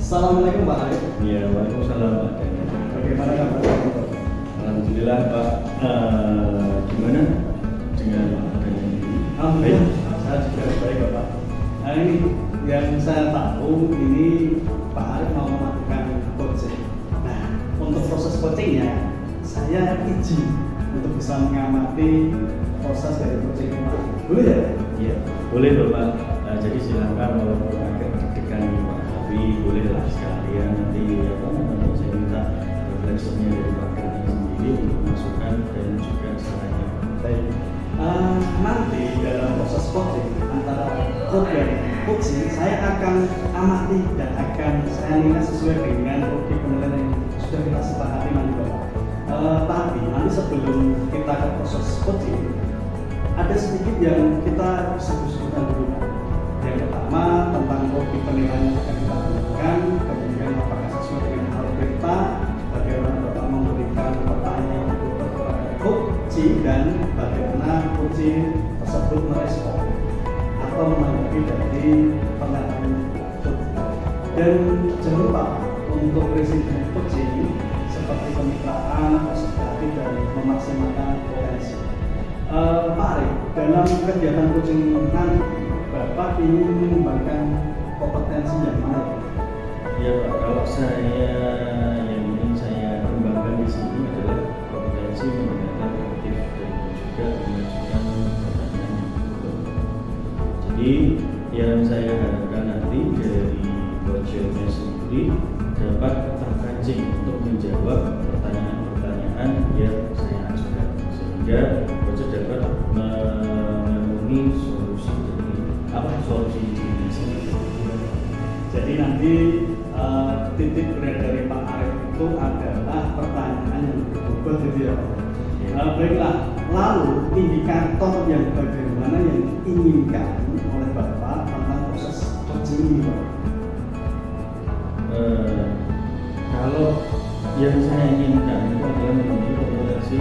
Assalamualaikum Pak Arif. Iya, waalaikumsalam Pak. Bagaimana kabar Pak? Alhamdulillah Pak. Gimana dengan keadaan ini? Alhamdulillah, saya juga baik Bapak. Nah ini yang saya tahu ini Pak Arif mau melakukan coaching. Nah untuk proses coachingnya saya izin untuk bisa mengamati proses dari coaching Pak Arif. Boleh ya? Iya, boleh Bapak. Jadi silakan walaupun agak deg-degan nih Pak, tapi bolehlah sekalian nanti saya minta refleksinya dari Pak Karni sendiri untuk masukan dan juga sarannya. Baik. Nanti dalam proses coaching antara coach dan coaching saya akan amati dan akan saya nilai sesuai dengan objek penilaian yang sudah kita sepakati nanti Bapak. Tapi nanti sebelum kita ke proses coaching ada sedikit yang kita bisa diskusikan dulu Pak. Yang pertama tentang objek penilaian yang akan kita lakukan, kemudian apakah sesuai dengan hal kita, bagaimana Bapak memberikan pertanyaan kepada coaching dan bagaimana coaching tersebut merespon atau menanggapi dari pernyataan coaching. Dan jangan lupa untuk prinsip coaching seperti kemitraan, proses kreatif dan memaksimalkan potensi. Pak Arif, dalam kegiatan coaching nanti Bapak ingin mengembangkan kompetensi yang mana? Ya Pak, kalau saya yang ingin saya kembangkan di sini adalah kompetensi mendengarkan aktif dan juga mengajukan pertanyaan yang betul. Jadi yang saya harapkan nanti dari coachnya sendiri dapat terpancing untuk menjawab pertanyaan-pertanyaan yang saya ajukan sehingga coach dapat menemui solusi ini. Jadi nanti titik berat dari Pak Arif itu adalah pertanyaan yang berbobot gitu ya. Baiklah, lalu indikator yang bagaimana yang diinginkan oleh Bapak tentang proses coaching ini Pak? Kalau yang saya inginkan itu adalah menuju kompetensi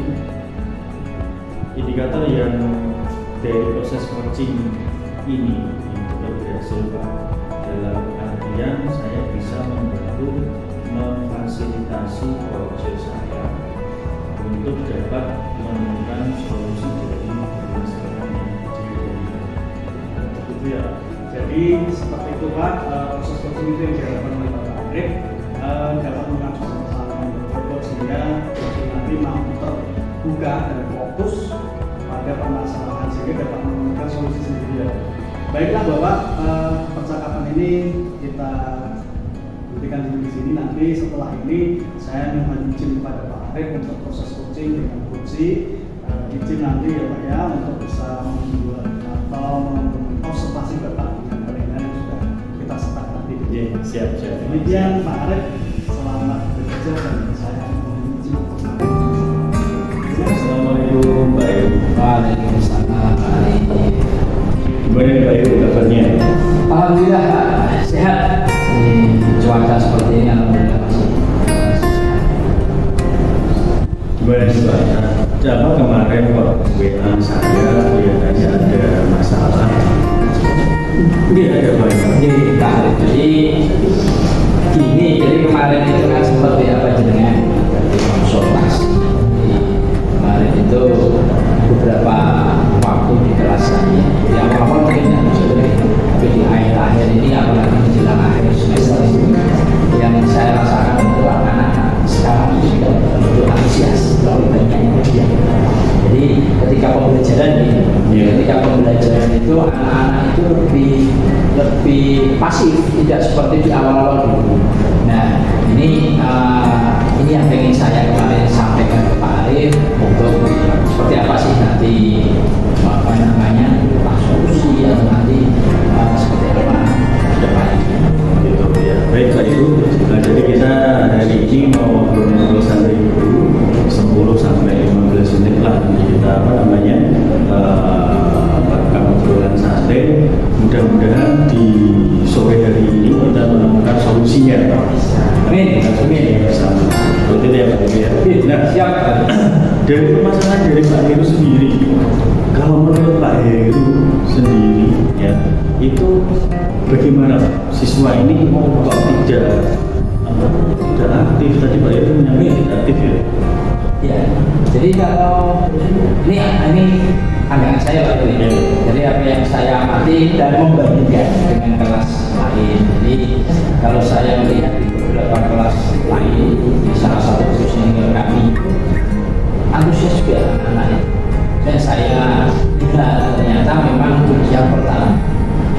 indikator yang dari proses coaching ini yang berhasil Pak, dalam artian saya bisa membantu memfasilitasi proyek saya untuk dapat menemukan solusi dari permasalahan yang dihadapi. Gitu ya. Jadi seperti itu Pak, proses coaching itu yang dilakukan oleh Pak Arif dapat mengajukan masalah yang berbobot sehingga coaching nanti mampu terbuka dan fokus pada permasalahan sehingga dapat menemukan solusi sendiri ya. Baiklah Bapak, percakapan ini kita hentikan dulu di sini. Nanti setelah ini saya mohon izin kepada Pak Arif untuk proses coaching dengan coaching. Izin nanti ya Pak ya untuk bisa membuat atau mengobservasi Bapak dengan penilaian yang sudah kita sepakati. Ya, siap. Demikian Pak Arif, selamat bekerja dan saya mohon izin. Assalamualaikum Pak Ayu. Waalaikumsalam. Gimana Pak Ayu kabarnya? Alhamdulillah sehat. Ini cuaca seperti ini alhamdulillah masih sehat. Gimana sih Pak? Apa kemarin kok WA saya kelihatannya ada masalah? Iya ada Pak. Jadi kemarin itu kan seperti apa jenengan dari konsultasi. Kemarin itu beberapa waktu di kelas saya di awal mungkin tidak sulit, tapi di akhir-akhir ini apalagi menjelang akhir semester ini yang saya rasakan itu anak-anak sekarang sudah betul-betul antusias terlalu banyak kemudian. Jadi ketika pembelajaran itu anak-anak itu lebih pasif, tidak seperti di awal-awal dulu. Nah ini yang ingin saya kemarin sampaikan ke Pak Arif untuk seperti apa sih nanti solusi atau nanti seperti apa ke depan. Gitu ya. Baik Pak Ibu. Jadi kita hari ini mau ngobrol sampai 10 sampai 15 menit lah. Kita lakukan obrolan santai. Mudah-mudahan di sore hari ini kita menemukan solusinya. Amin. Betul ya Pak Ibu ya. Nah, siap. Dari permasalahan dari Pak Heru sendiri, kalau menurut Pak Heru sendiri ya, itu bagaimana Pak? Siswa ini mau kok tidak aktif tadi Pak Heru menyampaikan tidak aktif ya? Ya, jadi kalau ini pandangan saya Pak Heru. Ya. Jadi apa yang saya amati dan membandingkan dengan kelas lain. Jadi kalau saya melihat di beberapa kelas lain di salah satu senior kami antusias juga anak-anak. Dan saya lihat ternyata memang yang pertama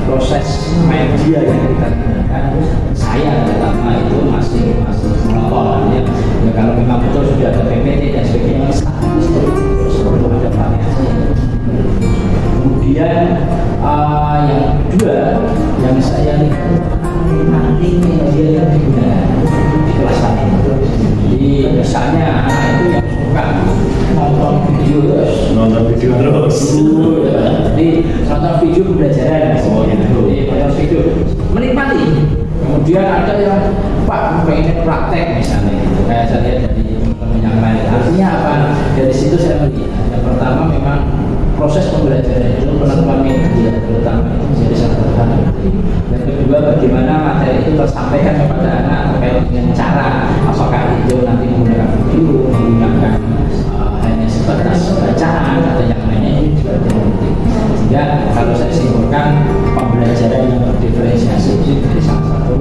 proses media yang kita gunakan saya terutama itu masih monoton ya. Ya kalau memang betul sudah ada PPT dan sebagainya status sebelum ada variasi. Kemudian yang kedua yang saya lihat nanti media yang digunakan di kelas lain. Jadi misalnya anak itu yang suka nonton video terus. Jadi nonton video pembelajaran. Nonton video menikmati. Kemudian ada yang Pak pengen praktek misalnya gitu. Kayak saya lihat dari teman-teman yang lain. Artinya apa? Dari situ saya melihat. Yang pertama memang proses pembelajaran itu penentuan media terutama itu menjadi sangat penting. Dan kedua bagaimana materi itu tersampaikan kepada anak terkait dengan cara apakah itu nanti menggunakan video, menggunakan hanya sebatas bacaan atau yang lainnya ini juga penting. Sehingga kalau saya simpulkan pembelajaran yang berdiferensiasi itu menjadi salah satu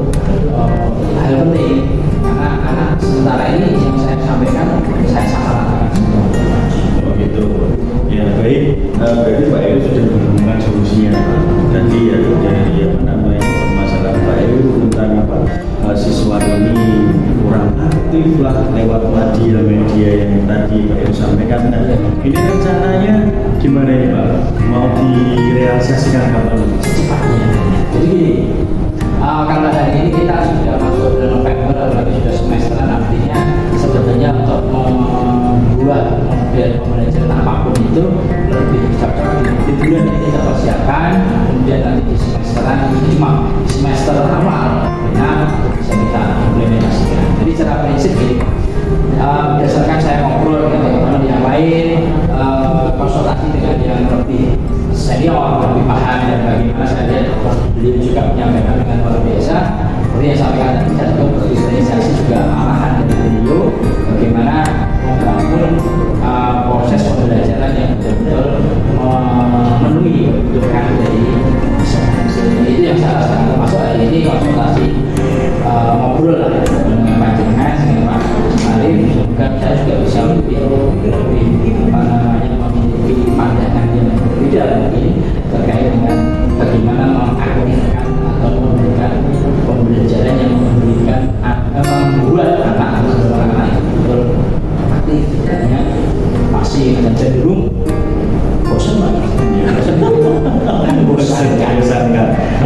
hal penting karena anak sementara ini yang saya sampaikan saya sangat ratakan semua. Oh gitu. Ya baik, berarti Pak Heru sudah menemukan solusinya. Tadi ya dari apa namanya permasalahan Pak Heru tentang apa siswa ini kurang aktif lah lewat media yang tadi Pak Heru sampaikan. Nah, ini rencananya gimana ini Pak? Mau direalisasikan kapan? Secepatnya. Jadi gini, kalau hari ini kita sudah masuk bulan November, berarti sudah semesteran, artinya sebetulnya untuk membuat model pembelajaran apapun itu lebih cocok di bulan ini kita persiapkan, kemudian nanti di semesteran ini cuma di semester awal benar bisa kita implementasikan. Jadi secara prinsip gini, berdasarkan saya ngobrol dengan teman-teman yang lain, konsultasi dengan yang lebih senior, lebih paham dan bagaimana saya lihat beliau juga menyampaikan dengan luar biasa. Seperti yang sampaikan tadi, saya juga berdiskusi juga arahan dari beliau bagaimana membangun proses pembelajaran yang betul-betul memenuhi kebutuhan dari siswa. Itu yang saya rasakan termasuk hari ini konsultasi ngobrol lah dengan Pak Jengas, dengan Pak Arif, juga saya juga bisa lebih apa namanya memiliki pandangan yang berbeda mungkin terkait dengan bagaimana mengaktifkan atau memberikan pembelajaran yang membuat anak itu betul aktif, tidak hanya pasif dan cenderung bosan banget. Bosankan.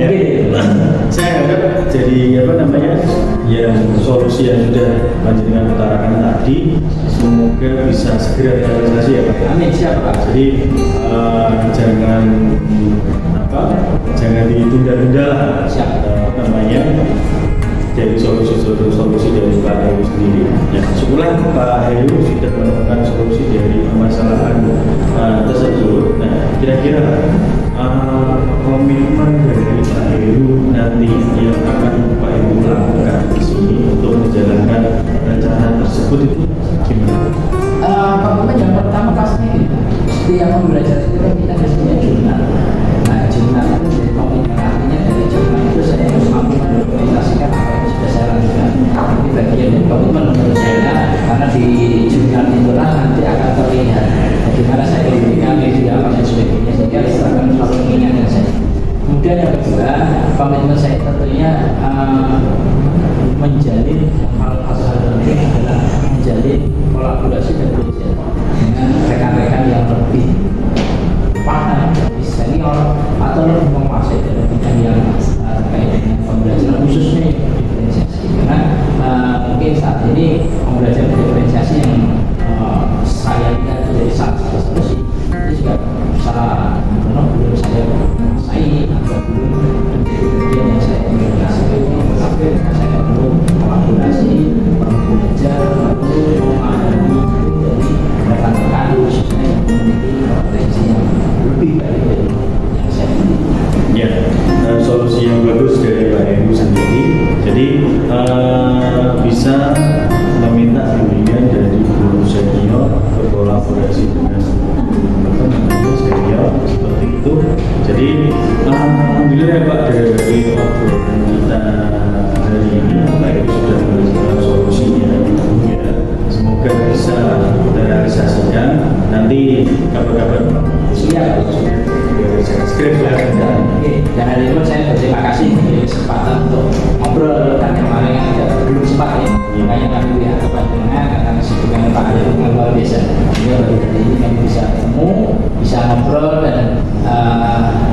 Ya. Saya harap jadi apa namanya yang solusi yang sudah panjenengan utarakan tadi semoga bisa segera realisasi ya Pak. Amin, siap Pak. Jadi jangan ditunda-tunda lah. Siap. Apa namanya dari solusi dari Pak Heru sendiri. Ya, syukurlah Pak Heru sudah menemukan solusi dari permasalahan tersebut. Nah, kira-kira komitmen dari Pak Heru nanti yang akan Pak Heru lakukan di sini untuk menjalankan rencana tersebut itu gimana? Komitmen yang pertama pastinya setiap pembelajaran itu kan kita biasanya jurnal. Nah, jurnal itu jadi komitmen, artinya dari jurnal itu saya harus mampu mendokumentasikan apa yang sudah saya lakukan. Ini bagian dari komitmen menurut saya, karena di jurnal itulah nanti akan terlihat bagaimana saya memberikan media apa dan sebagainya, sehingga akan selalu mengingatkan saya. Kemudian yang kedua, komitmen saya tentunya menjalin hal penting adalah menjalin kolaborasi dan kerja dengan rekan-rekan yang lebih paham, lebih senior atau lebih menguasai dalam bidang yang terkait dengan pembelajaran khususnya diferensiasi. Karena mungkin saat ini pembelajaran diferensiasi yang saya lihat menjadi salah satu solusi itu juga secara belum saya menguasai atau belum menjadi bagian yang saya komunikasikan. Saya perlu kolaborasi, perlu belajar, perlu memahami dari rekan-rekan khususnya yang memiliki kompetensi yang lebih baik dari yang saya miliki. bisa meminta bimbingan dari guru senior, berkolaborasi dengan guru senior seperti itu. Jadi alhamdulillah ya Pak, dari obrolan kita hari ini baik sudah menemukan solusinya ya. Semoga bisa kita realisasikan. Nanti kabar-kabar Siap. skrip ya. Oke, dan hari ini saya berterima kasih untuk kesempatan untuk ngobrol dan kemarin belum sempat ya. Makanya kami lihat kepanjangan karena kesibukan Pak Ari yang luar biasa. Sehingga baru hari ini kami bisa ketemu, bisa ngobrol dan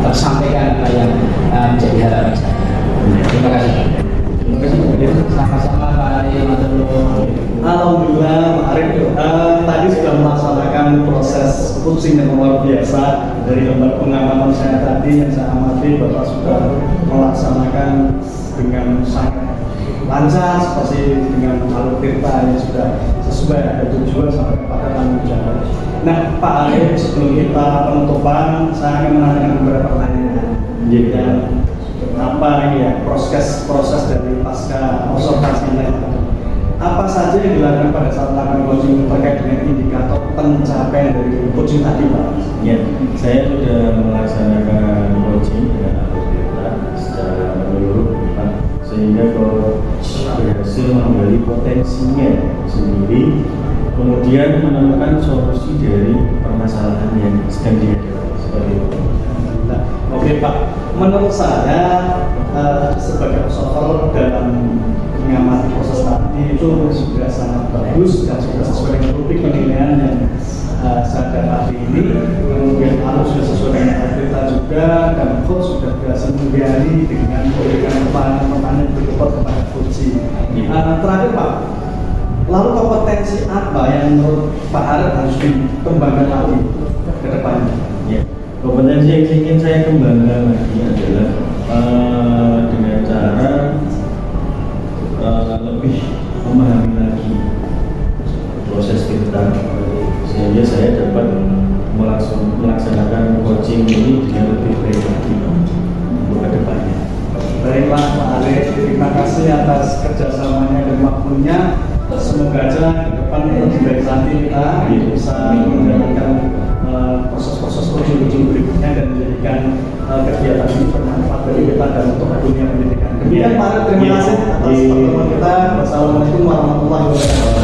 tersampaikan apa yang menjadi harapan saya. Terima kasih. Terima kasih Pak Dir. Sama-sama Pak Ari. Alhamdulillah Pak Arif tadi sudah melaksanakan proses coaching yang luar biasa dari lembar pengamatan saya tadi yang saya amati. Bapak sudah melaksanakan dengan sangat lancar seperti dengan alur cerita yang sudah sesuai ada tujuan sampai pada tanggung jawab. Nah Pak Arif, sebelum kita penutupan saya akan menanyakan beberapa pertanyaan. Dan apa ya proses dari pasca observasi ini? Apa saja yang dilakukan pada saat melakukan coaching terkait dengan indikator pencapaian dari coaching tadi Pak? Ya, saya sudah melaksanakan coaching dengan alur secara menyeluruh Pak, sehingga kalau berhasil menggali potensinya sendiri, kemudian menemukan solusi dari permasalahan yang sedang dihadapi seperti itu. Nah, oke Pak, menurut saya sebagai observer dalam mengamati proses tadi itu sudah sangat bagus dan sudah sesuai dengan topik penilaian yang saya dapati ini. Kemudian harus sudah sesuai dengan kita juga, dan coach sudah berhasil menggali dengan memberikan pertanyaan-pertanyaan yang berikut kepada coach. Terakhir Pak, lalu kompetensi apa yang menurut Pak Arif harus dikembangkan lagi ke depannya? Ya, kompetensi yang ingin saya kembangkan lagi adalah dengan cara lebih memahami lagi proses kita, sehingga saya dapat melaksanakan coaching ini dengan lebih baik lagi untuk kedepannya. Baiklah Pak Arif, terima kasih atas kerjasamanya dan waktunya. Semoga aja ke depan lebih baik lagi kita bisa menjalankan proses-proses coaching berikutnya dan menjadikan kegiatan ini bermanfaat bagi kita dan untuk dunia pendidikan. Demikian Pak Arif, terima kasih atas pertemuan kita. Wassalamualaikum warahmatullahi wabarakatuh.